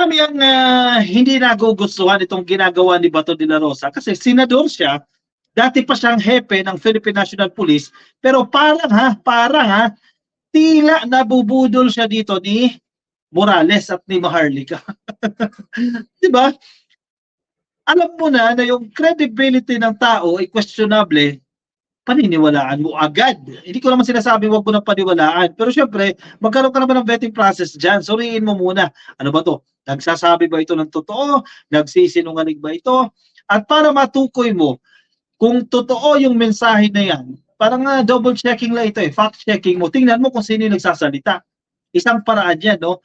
marami ang hindi nagugustuhan itong ginagawa ni Bato de la Rosa kasi senador siya, dati pa siyang hepe ng Philippine National Police, pero parang tila nabubudol siya dito ni Morales at ni Maharlika. 'Di ba? Alam mo na yung credibility ng tao ay questionable, paniniwalaan mo agad. Hindi ko naman sinasabi wag mo nang paniwalaan. Pero syempre, magkaroon ka naman ng vetting process dyan. Suriin mo muna. Ano ba to? Nagsasabi ba ito ng totoo? Nagsisinungaling ba ito? At para matukoy mo kung totoo yung mensahe na yan, parang double checking lang ito fact checking mo. Tingnan mo kung sino yung nagsasalita. Isang paraan yan, no?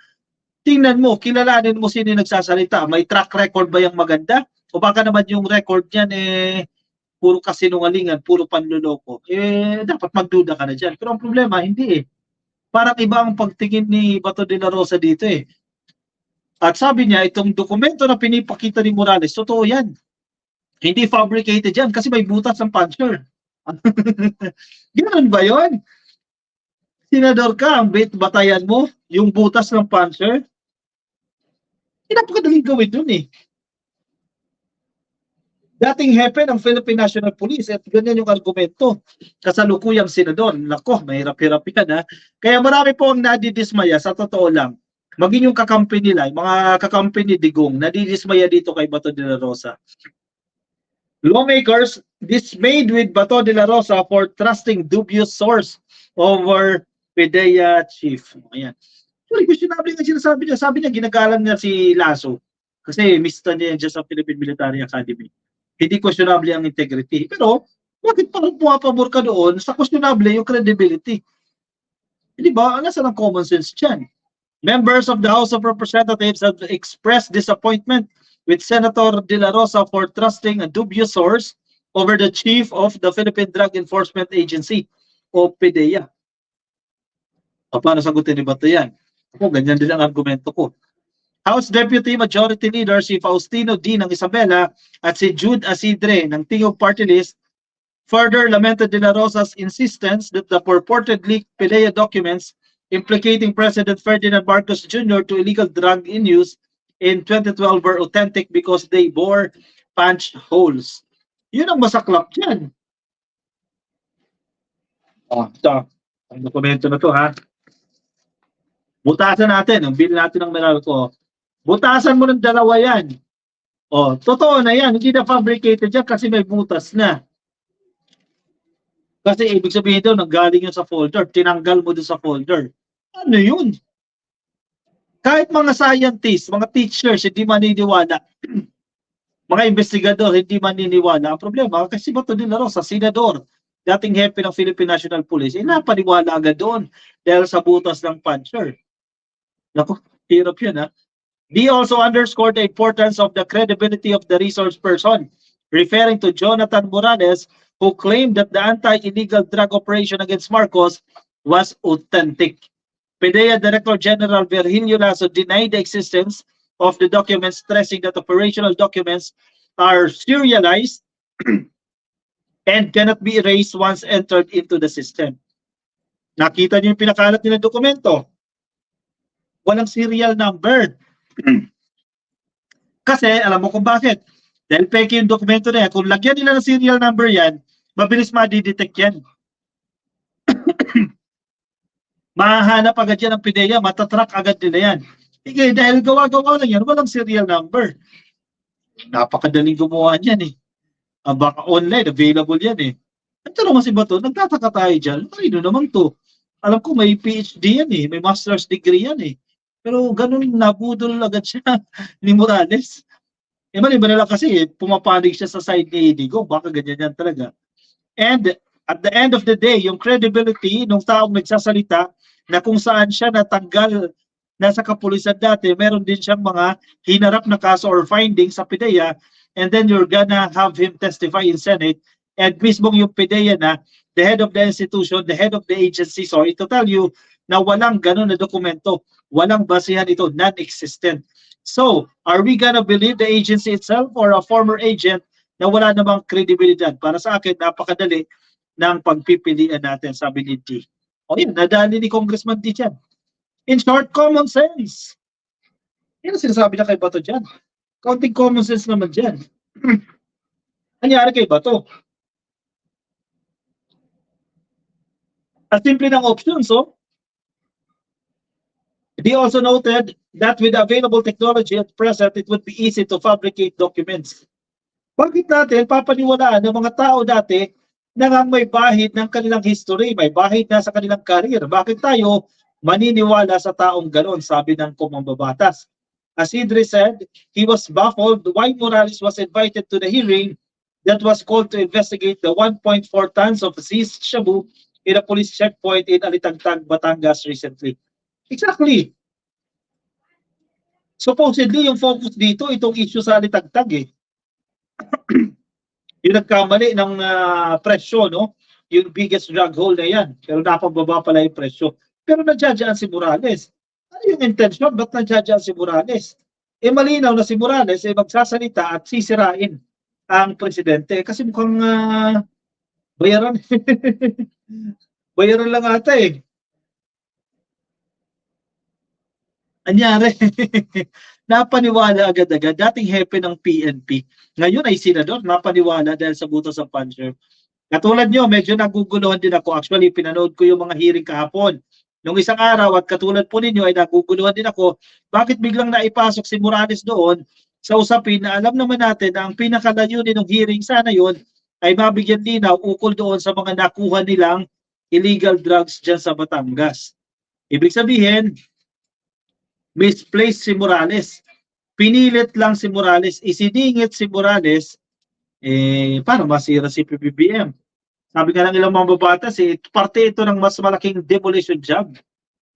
Tingnan mo, kilalanin mo sino yung nagsasalita. May track record ba yung maganda? O baka naman yung record niyan puro kasinungalingan, puro panluloko, dapat magduda ka na dyan. Pero ang problema, hindi Parang iba ang pagtingin ni Bato de la Rosa dito At sabi niya, itong dokumento na pinipakita ni Morales, totoo yan. Hindi fabricated yan kasi may butas ng puncher. Ganoon ba yon? Senador ka, ang batayan mo, yung butas ng puncher? Napakadaling gawin dun Dating hepe ng Philippine National Police at ganyan yung argumento. Kasalukuyang senador. Nako, mahirap-hirap yan Kaya marami po ang nadidismaya sa totoo lang. Maging yung kakampi nila, yung mga kakampi ni Digong, nadidismaya dito kay Bato de la Rosa. Lawmakers dismayed with Bato de la Rosa for trusting dubious source over PDEA chief. Ayan. Questionable nga sinasabi niya. Sabi niya, ginagalang niya si Lasso. Kasi mista niya dyan sa Philippine Military Academy. Hindi questionable ang integrity. Pero, bakit parang pumapabor ka doon sa questionable yung credibility? Hindi ba? Nasa ng common sense dyan? Members of the House of Representatives have expressed disappointment with Senator De La Rosa for trusting a dubious source over the chief of the Philippine Drug Enforcement Agency, o PDEA. Paano sagutin ni Bato yan? Ako, ganyan din ang argumento ko. House Deputy Majority Leader si Faustino D. ng Isabela at si Jude Asidre ng Tingog Party List further lamented De La Rosa's insistence that the purported leaked PDEA documents implicating President Ferdinand Marcos Jr. to illegal drug in use in 2012 were authentic because they bore punch holes. Yun ang masaklap dyan. Ito. Ang dokumento na to Butasan natin. Ang bill natin ng Meralco. Butasan mo ng dalawa yan. Totoo na yan. Hindi na fabricated yan kasi may butas na. Kasi ibig sabihin daw, nanggaling yun sa folder. Tinanggal mo doon sa folder. Ano yun? Kahit mga scientists, mga teachers, hindi maniniwala. Mga investigador, hindi maniniwala. Ang problema, kasi Bato de la Rosa, senador, dating hepe ng Philippine National Police, napaniwala agad doon dahil sa butas ng puncher. Naku, hirap yun He also underscored the importance of the credibility of the resource person, referring to Jonathan Morales, who claimed that the anti-illegal drug operation against Marcos was authentic. PDEA Director General Virgilio Lasso denied the existence of the documents, stressing that operational documents are serialized and cannot be erased once entered into the system. Nakita niyo yung pinakalat nilang dokumento. Walang serial number. Kasi, alam mo kung bakit. Dahil peke yung dokumento na yan. Kung lagyan nila ng serial number yan, mabilis ma-detect yan. Mahahanap agad yan ng PDEA, matatrack agad nila yan. Dahil gawa-gawa lang yan, walang serial number. Napakadaling gumawa niyan Baka online, available yan Ang tanong kasi ba ito, nagtataka tayo dyan, ano naman to? Alam ko may PhD yan may master's degree yan Pero ganun nabudol agad siya ni Morales. Mali-ba nila kasi pumapanig siya sa side ni Digong. Baka ganyan yan talaga. And at the end of the day, yung credibility ng taong nagsasalita na kung saan siya natanggal nasa kapulisan dati, meron din siyang mga hinarap na kaso or findings sa PDEA, and then you're gonna have him testify in Senate, and mismong yung PDEA na the head of the institution, the head of the agency, sorry to tell you na walang ganun na dokumento. Walang basihan ito, non-existent. So, are we gonna believe the agency itself or a former agent na wala namang credibility? Para sa akin, napakadali ng pagpipilian natin, sabi ni D. Yun, nadali ni Congressman D dyan. In short, common sense. Yan ang sinasabi na kay Bato dyan. Counting common sense naman dyan. Nangyari kay Bato. At simple ng options, so they also noted that with available technology at present, it would be easy to fabricate documents. Bakit natin papaniwalaan ng mga tao dati na may bahid ng kanilang history, may bahid na sa kanilang career? Bakit tayo maniniwala sa taong ganon, sabi ng kumambabatas? As Idris said, he was baffled why Morales was invited to the hearing that was called to investigate the 1.4 tons of seized shabu in a police checkpoint in Alitagtag, Batangas recently. Exactly. Supposedly, yung focus dito, itong issue sa Alitagtag eh. Yung nagkamali ng presyo, no? Yung biggest drug hole na yan. Pero napababa pala yung presyo. Pero nadjadjaan si Morales. Ano yung intention? Ba't nadjadjaan si Morales? Eh malinaw na si Morales eh magsasalita at sisirain ang presidente. Kasi mukhang bayaran. Bayaran lang ata eh. Anyari, napaniwala agad-agad. Dating hepe ng PNP. Ngayon ay senador, napaniwala dahil sa butas ng puncher. Katulad nyo, medyo naguguluhan din ako. Actually, pinanood ko yung mga hearing kahapon. Nung isang araw at katulad po ninyo ay naguguluhan din ako. Bakit biglang naipasok si Morales doon sa usapin na alam naman natin na ang pinakalayunin ng hearing sana yun ay mabigyan linaw ukol doon sa mga nakuha nilang illegal drugs dyan sa Batangas. Ibig sabihin, misplaced si Morales. Pinilit lang si Morales, isiningit si Morales para masira si PBBM. Sabi nga ng ilang mga babatas, parte ito ng mas malaking demolition job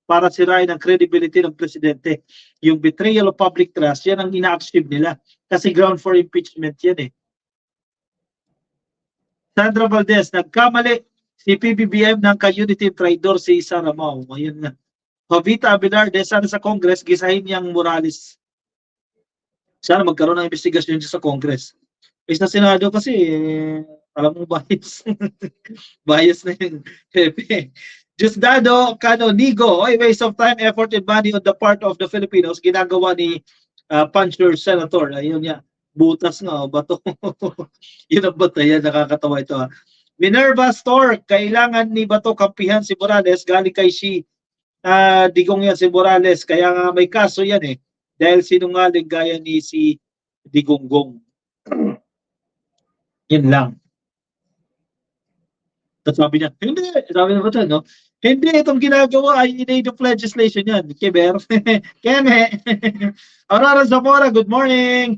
para sirain ang credibility ng presidente. Yung betrayal of public trust, yan ang ina-achieve nila. Kasi ground for impeachment yan eh. Sandra Valdez, nagkamali si PBBM ng ka-unity traidor si Sara Mau. Ayun na. Jovita Abelarde, sana sa Congress, gisahin niyang Morales. Sana magkaroon ng investigasyon sa Congress. Sa Senado kasi, alam mo, bias. Bias na yung pepe. Diosdado Canonigo, oy, waste of time, effort, and money on the part of the Filipinos, ginagawa ni Puncher Senator. Ayun niya, butas nga, bato. Yun ang bato, yan, nakakatawa ito. Minerva Store, kailangan ni Bato kampihan si Morales, galing kay si Digong yan si Morales, kaya nga may kaso yan eh. Dahil sinungaling gaya ni si Digonggong. Yan lang. Tapos sabi niya, hindi, sabi na ba ito, no? Hindi, itong ginagawa ay in aid of legislation yan. Kiber, Keme. Aurora Zamora, good morning.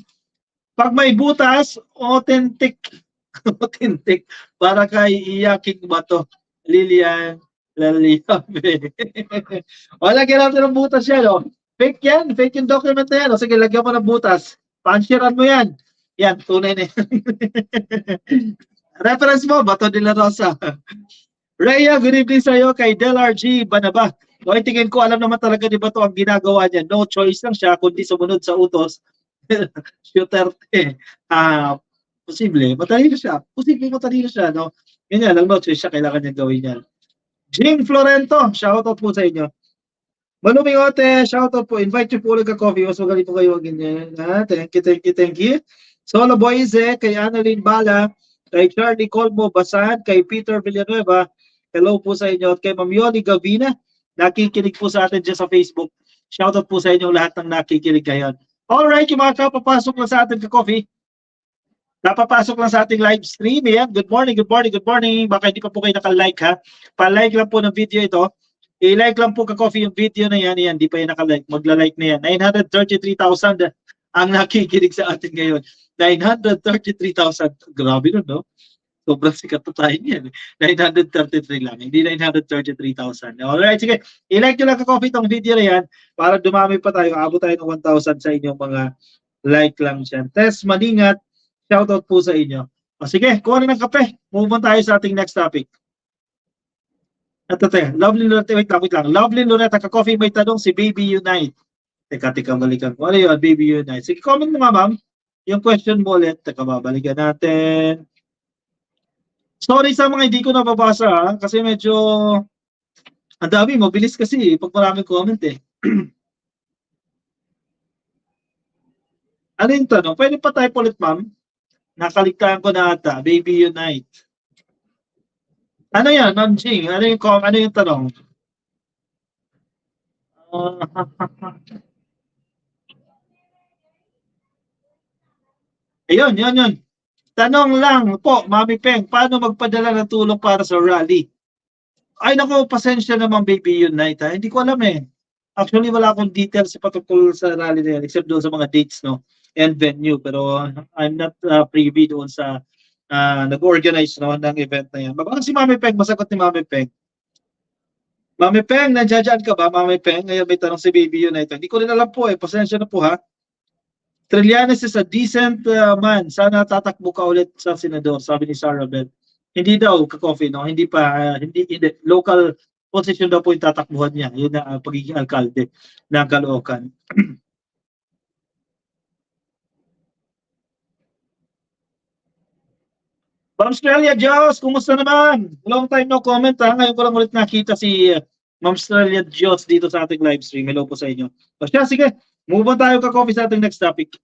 Pag may butas, authentic, authentic, para kay Iyaking Bato. Lilian, Laliabe. Wala, natin ng butas yan, no? Fake yan, fake yung document na yan. O sige, lagyan mo ng butas. Panshiran mo yan. Yan, tunay na yan. Reference mo, Bato de la Rosa. Rhea, good evening sa iyo kay Del-RG Banaba. No, tingin ko, alam naman talaga ni Bato ang ginagawa niya. No choice lang siya, kundi sumunod sa utos. Shooter, posible, matalino siya. Posible, matalino siya, no? Ganyan lang, no choice siya, kailangan niya gawin yan. Jing Florento, shoutout po sa inyo. Manuming Ote, shoutout po. Invite you po ulit ka coffee. Mas magaling po kayo. Ganyan. Thank you, thank you, thank you. Solo Boyze, kay Annalyn Bala, kay Charlie Colmo Basan, kay Peter Villanueva, hello po sa inyo. At kay Ma'am Yoli Gavina, nakikinig po sa atin dyan sa Facebook. Shoutout po sa inyo lahat ng nakikinig ngayon. Alright, yung mga kapapasok lang sa atin ka-coffee. Napapasok lang sa ating live stream. Yan. Good morning, good morning, good morning. Baka hindi pa po kayo naka-like ha. Pa-like lang po ng video ito. I-like lang po ka-coffee yung video na yan. Yan, di pa yan naka-like. Magla-like na yan. 933,000 ang nakikinig sa atin ngayon. 933,000. Grabe nun, no? Sobrang sikat na tayo niyan. 933 lang. Hindi 933,000. Alright, sige. I-like nyo lang ka-coffee itong video na yan para dumami pa tayo. Abot tayo ng 1,000 sa inyong mga like lang dyan. Tess Maningat, shoutout po sa inyo. O sige, kuha na ng kape. Move on tayo sa ating next topic. At Lovely Loretta, wait lang. Lovely Loretta, ka-coffee may tanong si Baby Unite. Teka, balikan ko. Ano yun, Baby Unite? Sige, comment mo nga, ma'am. Yung question mo ulit. Teka, babalikan natin. Sorry sa mga hindi ko nababasa, ha? Kasi medyo ang dami, mabilis kasi pag maraming comment eh. Ano yung tanong? Pwede pa type ulit, ma'am? Nakaligtaan ko na ata. Baby Unite. Ano yan, Ma'am Jing? Ano yung tanong? Ayun, yun. Tanong lang po, Mami Peng, paano magpadala ng tulong para sa rally? Ay naku, pasensya naman Baby Unite ha. Hindi ko alam eh. Actually, wala akong details patungkol sa rally na yan except doon sa mga dates no and venue. Pero I'm not privy doon sa nag-organize no, ng event na yan. Baka si Mami Peng, masagot ni Mami Peng. Mami Peng, nandiyan ka ba? Mami Peng, ngayon may tanong si Baby Unite. Hindi ko rin alam po eh. Pasensya na po ha. Trillanes is a decent man. Sana tatakbo ka ulit sa senador, sabi ni Sarah Beth. Hindi daw ka-coffee, no? Hindi pa, hindi. Local position daw po yung tatakbuhan niya. Yun na pagiging alkalde ng Caloocan. Ma'am Strelia Dios, kumusta naman? Long time no comment ha. Ngayon ko lang ulit nakita si Ma'am Strelia Dios dito sa ating live stream. Hello po sa inyo. So siya, sige. Move on tayo ka-coffee sa ating next topic.